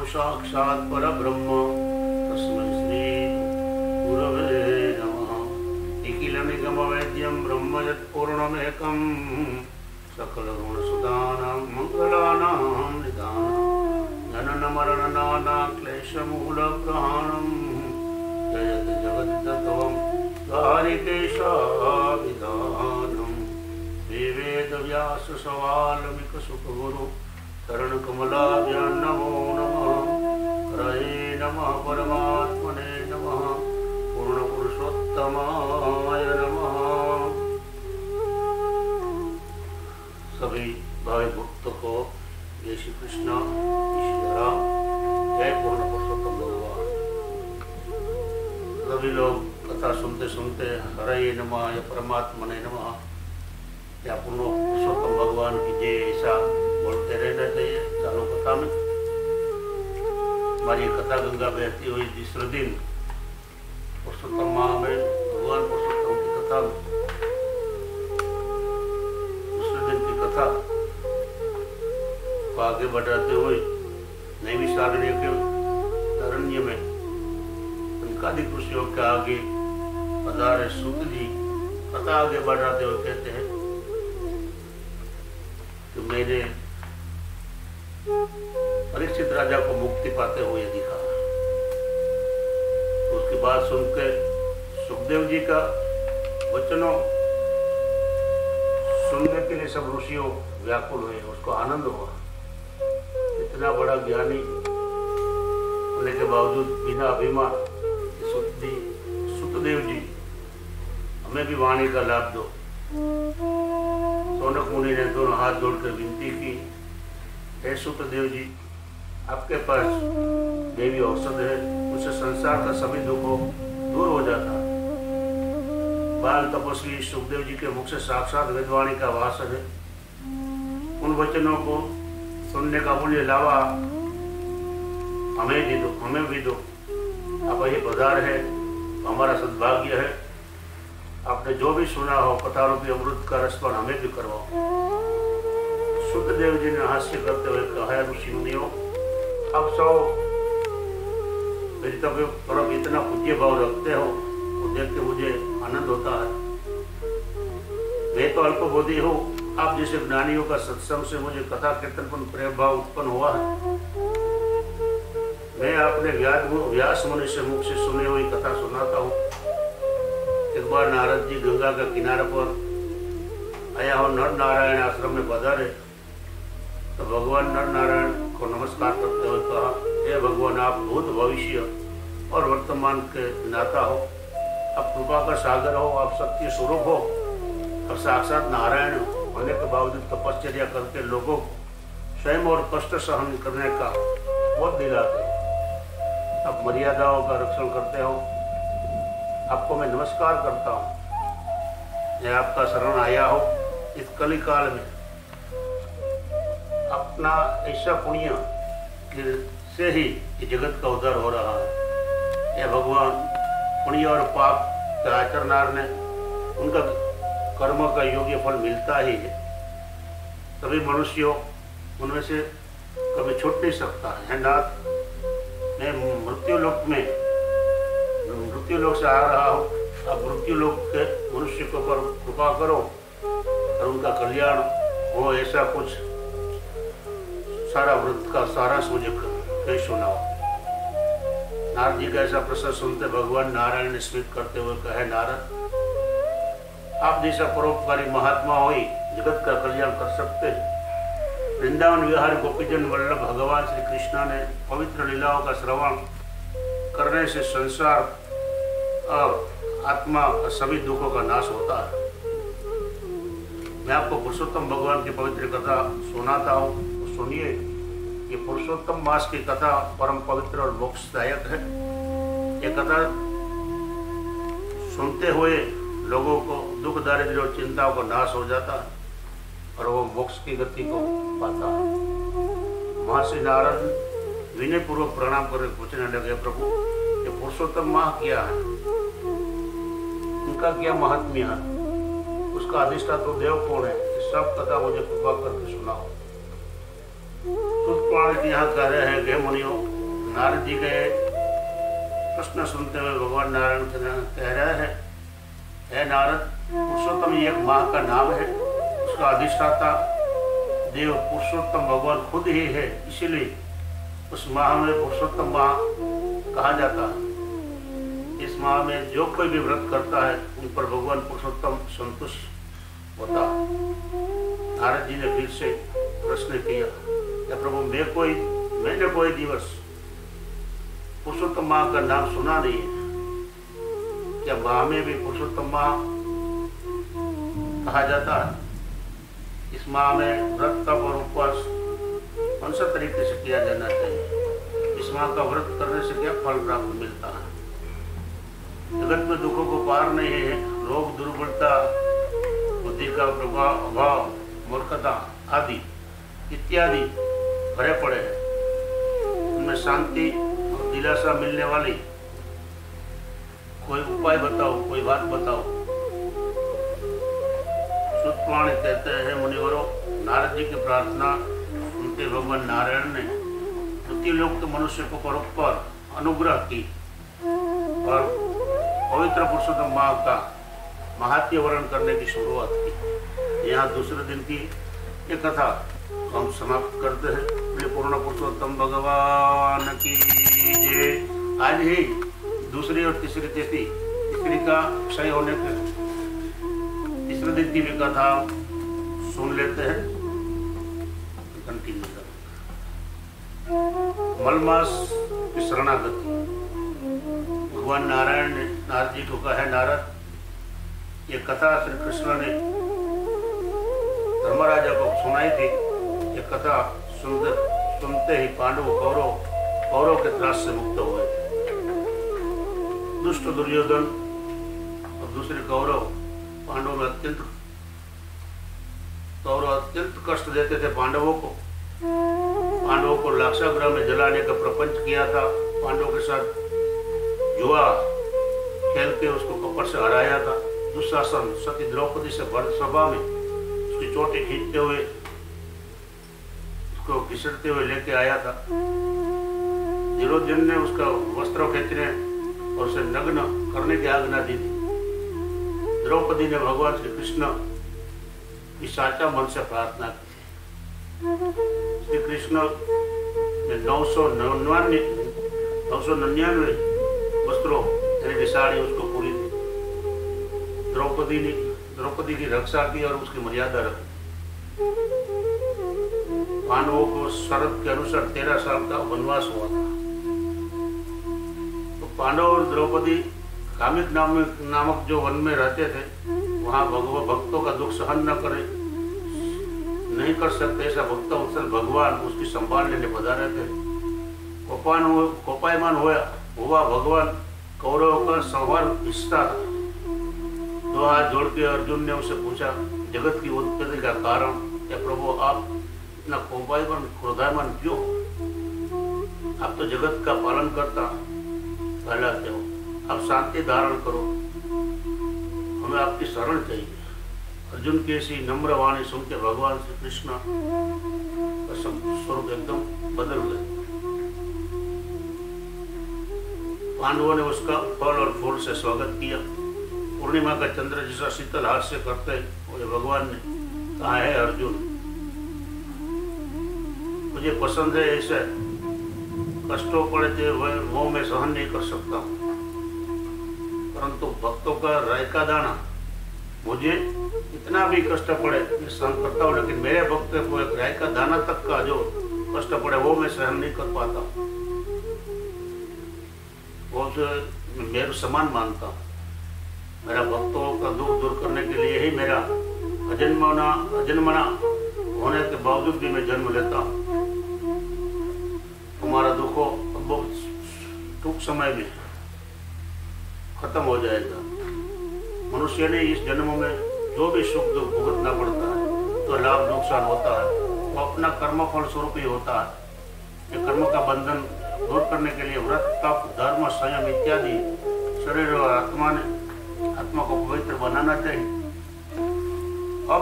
साक्षात् परब्रह्म तस्मै श्री गुरवे नमः। निखिलनिगमवेद्यं ब्रह्म यत्पूर्णमेकं सकलगुणसुधानां मङ्गलानां निधानं जननमरणनानां क्लेशमूलप्रहाणं जयति जगद्दत्तं द्वारिकेशाभिधानं वेवेदव्याससवाल्मीकिसुखगुरु चरणकमलाभ्यां नमो नमः। हरये नमः परमात्मने नमः पूर्णपुरुषोत्तमाय नमः। सभी भाई भक्तों को जय श्री कृष्ण, श्री राम, जय पूर्ण पुरुषोत्तम भगवान। सभी लोग कथा सुनते सुनते हरये नमः या परमात्मने नमः या पूर्ण पुरुषोत्तम भगवान की जय ऐसा बोलते रहना चाहिए चालू कथा में। हमारी कथा गंगा बहती हुई दूसरे दिन पुरुषोत्तम माह में भगवान पुरुषोत्तम की कथा में दूसरे दिन की कथा को आगे बढ़ाते हुए नैमिषारण्य के अरण्य में संकादिक ऋषियों के आगे पधारे सूत जी कथा आगे बढ़ाते हुए कहते हैं कि मैंने परीक्षित राजा को मुक्ति पाते हुए देखा। उसकी बात सुनकर सुखदेव जी का वचनों सुनने के लिए सब ऋषियों व्याकुल हुए, उसको आनंद हुआ। इतना बड़ा ज्ञानी होने के बावजूद बिना अभिमान सुखदेव जी हमें भी वाणी का लाभ दो। सौनक मुनि ने दोनों हाथ जोड़कर विनती की, हे सुखदेव जी, आपके पास देवी औषध है, उससे संसार का सभी दुखों दूर हो जाता। बाल तपस्वी सुखदेव जी के मुख से साक्षात वेदवाणी का भाषण है। उन वचनों को सुनने का मूल्य लावा हमें भी दो, हमें भी दो। आप ये पधार है तो हमारा सद्भाग्य है। आपने जो भी सुना हो कथा रूपी अमृत का रसपान हमें भी करवाओ। सुखदेव जी ने हास्य करते हुए कहा, ऋषि मुनियों, आप सब मेरी तरफ इतना पूज्य भाव रखते हो तो देख के मुझे आनंद होता है। मैं तो अल्पबोधी हूँ, आप जैसे ज्ञानियों का सत्संग से मुझे कथा कीर्तन पर प्रेम भाव उत्पन्न हुआ है। मैं अपने व्यास मुनि से मुख से सुनी हुई कथा सुनाता हूँ। एक बार नारद जी गंगा का किनारे पर आया हो नर नारायण आश्रम में पधारे तो भगवान नर नारायण को नमस्कार करते हुए कहा, हे भगवान, आप भूत भविष्य और वर्तमान के ज्ञाता हो, आप कृपा का सागर हो, आप सत्य स्वरूप हो, आप साक्षात नारायण होने के बावजूद तपश्चर्या करके लोगों को स्वयं और कष्ट सहन करने का बहुत दिलाते हो। आप मर्यादाओं का रक्षण करते हो, आपको मैं नमस्कार करता हूँ। मैं आपका शरण आया हो इस कली काल में। अपना ऐसा पुण्य से ही ये जगत का उद्धार हो रहा है। ये भगवान पुण्य और पाप के आचरनार ने उनका कर्म का योग्य फल मिलता ही है। सभी मनुष्यों उनमें से कभी छूट नहीं सकता है। नाथ, मैं मृत्यु लोक से आ रहा हूँ, आप मृत्यु लोक के मनुष्य को पर कृपा करो और उनका कल्याण हो। ऐसा कुछ सारा व्रत का सारांश मुझे कहीं सुनाओ। नारद जी का ऐसा प्रश्न सुनते भगवान नारायण ने स्मित करते हुए कहे, नारद, आप जैसा परोपकारी महात्मा हो ही जगत का कल्याण कर सकते हैं। वृंदावन विहार गोपीजन वल्लभ भगवान श्री कृष्ण ने पवित्र लीलाओं का श्रवण करने से संसार और आत्मा और सभी दुखों का नाश होता है। मैं आपको पुरुषोत्तम भगवान की पवित्र कथा सुनाता हूँ, तो सुनिए। ये पुरुषोत्तम मास की कथा परम पवित्र और मोक्षदायक है। ये कथा सुनते हुए लोगों को दुख दारिद्र्य और चिंताओं का नाश हो जाता है और वो मोक्ष की गति को पाता है। महर्षि नारद विनय पूर्वक प्रणाम करके पूछने लगे, प्रभु, ये पुरुषोत्तम माह क्या है, उनका क्या महात्म्य है, उसका अधिष्ठाता तो देव कौन है? सब कथा मुझे कृपा करके सुनाओ। सुत प्राण यहाँ कह रहे हैं, हे मुनियों, नारद जी के प्रश्न सुनते हुए भगवान नारायण कह रहे हैं, हे नारद, पुरुषोत्तम एक माह का नाम है, उसका अधिष्ठाता देव पुरुषोत्तम भगवान खुद ही है, इसीलिए उस माह में पुरुषोत्तम माह कहा जाता है। इस माह में जो कोई भी व्रत करता है उन पर भगवान पुरुषोत्तम संतुष्ट होता। नारद जी ने फिर से प्रश्न किया, क्या प्रभु मैंने कोई दिवस पुरुषोत्तम माह का नाम सुना नहीं है, क्या माह में भी पुरुषोत्तम माह कहा जाता है? इस माह में व्रत तप और उपवास कौन सा तरीके से किया जाना चाहिए? इस माह का व्रत करने से क्या फल प्राप्त मिलता है? जगत में दुखों को पार नहीं है, रोग, दुर्बलता, बुद्धि का प्रभाव, अभाव, मूर्खता आदि इत्यादि भरे पड़े हैं। उनमें शांति और दिलासा मिलने वाली कोई उपाय बताओ, कोई बात बताओ। सुतपुराण कहते हैं, मुनिवरों, नारद जी की प्रार्थना उनके भगवान नारायण ने पृथ्वीलोक के मनुष्य को परोपकार अनुग्रह की और पवित्र पुरुषोत्तम माह का महात्म्य वर्णन करने की शुरुआत की। यहाँ दूसरे दिन की ये कथा हम समाप्त करते हैं। पूर्ण पुरुषोत्तम भगवान की जय। आज ही दूसरी और तीसरी तिथि, तीसरी का क्षय होने के तीसरे दिन की भी कथा सुन लेते हैं। कंटिन्यू करें। मलमास की शरणागति। भगवान नारायण ने नारद जी को कहा, नारद, ये कथा श्री कृष्ण ने धर्मराजा को सुनाई थी। ये कथा सुनते ही पांडव कौरव के त्रास से मुक्त हुए। दुष्ट दुर्योधन और दूसरे कौरव पांडवों में अत्यंत कष्ट देते थे। पांडवों को लाक्षागृह में जलाने का प्रपंच किया था। पांडवों के साथ जुआ खेल के उसको कपट से हराया था। दुशासन सती द्रौपदी से भर सभा में उसकी चोटी खींचते हुए, उसको घिसटते हुए लेके आया था। दुर्योधन ने उसका वस्त्र खींचने और उसे नग्न करने की आज्ञा दी थी। द्रौपदी ने भगवान श्री कृष्ण की साचा मन से प्रार्थना की। श्री कृष्ण ने 999 वस्त्रों यानी साड़ी उसको पूरी थी। द्रौपदी की रक्षा की और उसकी मर्यादा रखी। पांडवों को शरत के अनुसार 13 साल का वनवास हुआ था। तो पांडव और द्रौपदी कामिक नामक जो वन में रहते थे, वहां भक्तों का दुख सहन नहीं कर सकते ऐसा भक्त भगवान उसकी संभाल लेने पधारे थे। कोपायमान हुआ भगवान कौरव का संहार हिस्सा। दो हाथ जोड़ के अर्जुन ने उसे पूछा, जगत की उत्पत्ति का कारण क्या प्रभु आप इतना कोपायमान क्रोधायमान क्यों? आप तो जगत का पालन करता कहलाते हो, आप शांति धारण करो, हमें आपकी शरण चाहिए। अर्जुन की ऐसी नम्र वाणी सुन के भगवान श्री कृष्ण का स्वरूप एकदम बदल गए। पांडवों ने उसका फल और फूल से स्वागत किया। पूर्णिमा का चंद्र जैसा शीतल हास्य करते हुए भगवान ने कहा, है अर्जुन, मुझे पसंद है ऐसे कष्टों पड़ते हुए वो मैं सहन नहीं कर सकता हूँ, परंतु भक्तों का राय का दाना मुझे इतना भी कष्ट पड़े मैं सहन करता हूँ, लेकिन मेरे भक्त को एक राय का दाना तक का जो कष्ट पड़े वो मैं सहन नहीं कर पाता, वो मेरे समान मानता हूँ। मेरा भक्तों का दुख दूर करने के लिए ही मेरा अजन्मना होने के बावजूद भी मैं जन्म लेता हूँ। तुम्हारा दुखों बहुत टूक समय में खत्म हो जाएगा। मनुष्य ने इस जन्म में जो भी सुख दुख भुगतना पड़ता है, तो लाभ नुकसान होता है, वो अपना कर्म फल स्वरूप ही होता है। ये कर्म का बंधन दूर करने के लिए व्रत, तप, धर्म, संयम इत्यादि शरीर और आत्मा को पवित्र बनाना चाहिए। अब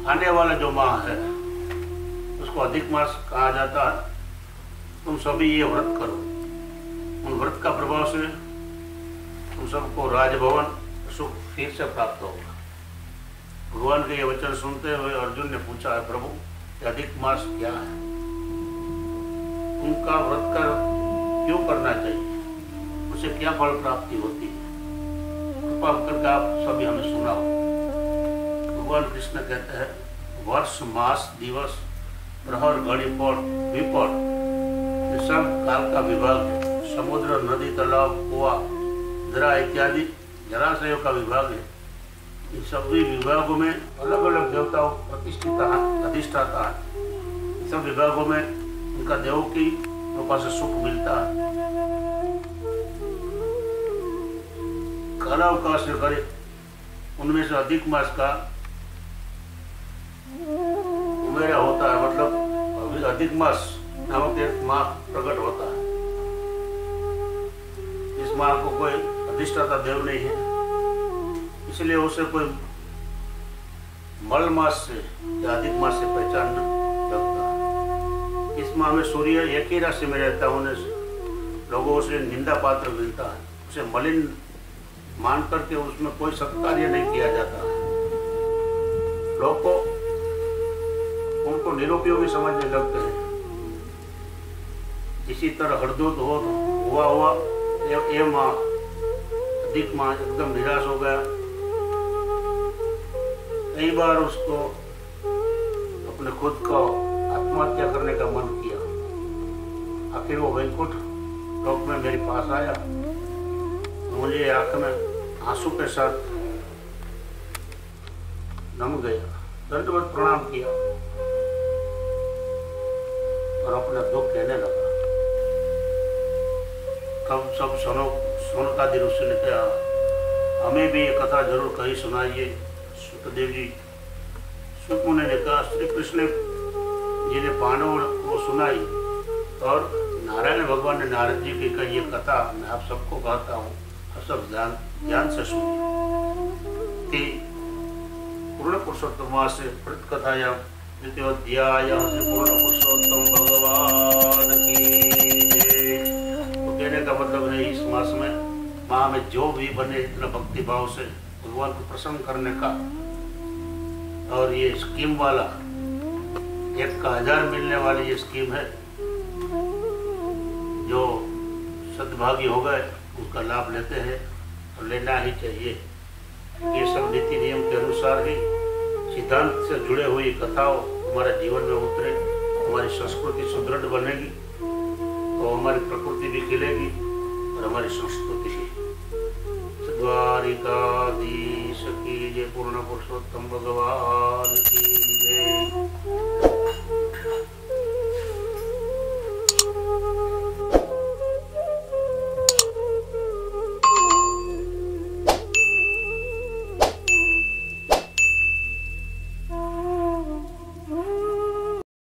आने वाला जो माह है उसको अधिक मास कहा जाता है। तुम सभी ये व्रत करो। उन व्रत का प्रभाव से तुम सबको राजभवन सुख फिर से प्राप्त होगा। भगवान के ये वचन सुनते हुए अर्जुन ने पूछा, है प्रभु ये अधिक मास क्या है, उनका व्रत कर क्यों करना चाहिए, उसे क्या फल प्राप्ति होती है, कृपा करके आप सभी हमें सुनाओ। भगवान कृष्ण कहते हैं, वर्ष मास दिवस प्रहर घड़ी पौड़ विपौड़ ये सब काल का विभाग है। समुद्र नदी तालाब कुआ जरा इत्यादि जराशयों का विभाग है। इन सभी विभागों में अलग अलग देवताओं प्रतिष्ठित अधिष्ठाता है। सब विभागों में उनका देवों की कृपा से सुख मिलता है। कालावकाश से करे उनमें से अधिक मास का उमेरा होता है, मतलब अभी अधिक मास नामक एक माह प्रकट होता है। इस माह को कोई अधिष्ठाता देव नहीं है, इसलिए उसे कोई मल मास से या अधिक मास से पहचान लगता है। इस माह में सूर्य एक ही राशि में रहता होने से लोगों उसे निंदा पात्र मिलता है। उसे मलिन मान करके उसमें कोई सत्कार्य नहीं किया जाता है। लोग को उनको निरुपयोगी समझने लगते हैं। इसी तरह हरदोत हुआ ये माँ अधिक माँ एकदम निराश हो गया। कई बार उसको अपने खुद को आत्महत्या करने का मन किया। आखिर वो वैकुंठ लोक में मेरे पास आया, मुझे आंख में आंसू के साथ नम गया, दंडवत प्रणाम किया और अपना दुख कहने लगा। तब सब सोनकादि ऋषि ने कहा, हमें भी ये कथा जरूर कही सुनाइए। सुतदेव जी सुत मुनि ने कहा, श्री कृष्ण जी ने पांडवों को सुनाई और नारायण भगवान ने नारद जी की कही ये कथा मैं आप सबको कहता हूँ, आप सब ध्यान से सुनिए। पूर्ण पुरुषोत्तम मास से प्रत कथायां द्वितीयोध्यायः से पूर्ण पुरुषोत्तम भगवान की जय। तो कहने का मतलब है इस मास में माँ में जो भी बने इतना भक्ति भाव से भगवान को प्रसन्न करने का, और ये स्कीम वाला 1 का 1000 मिलने वाली ये स्कीम है। जो सद्भागी हो गए उसका लाभ लेते हैं और लेना ही चाहिए। ये सब नीति नियम के अनुसार ही सिद्धांत से जुड़े हुई कथाओं हमारे जीवन में उतरे, हमारी संस्कृति सुदृढ़ बनेगी और हमारी प्रकृति भी खिलेगी और हमारी संस्कृति भी। द्वारिकाधीश की जय, पूर्ण पुरुषोत्तम भगवान की जय।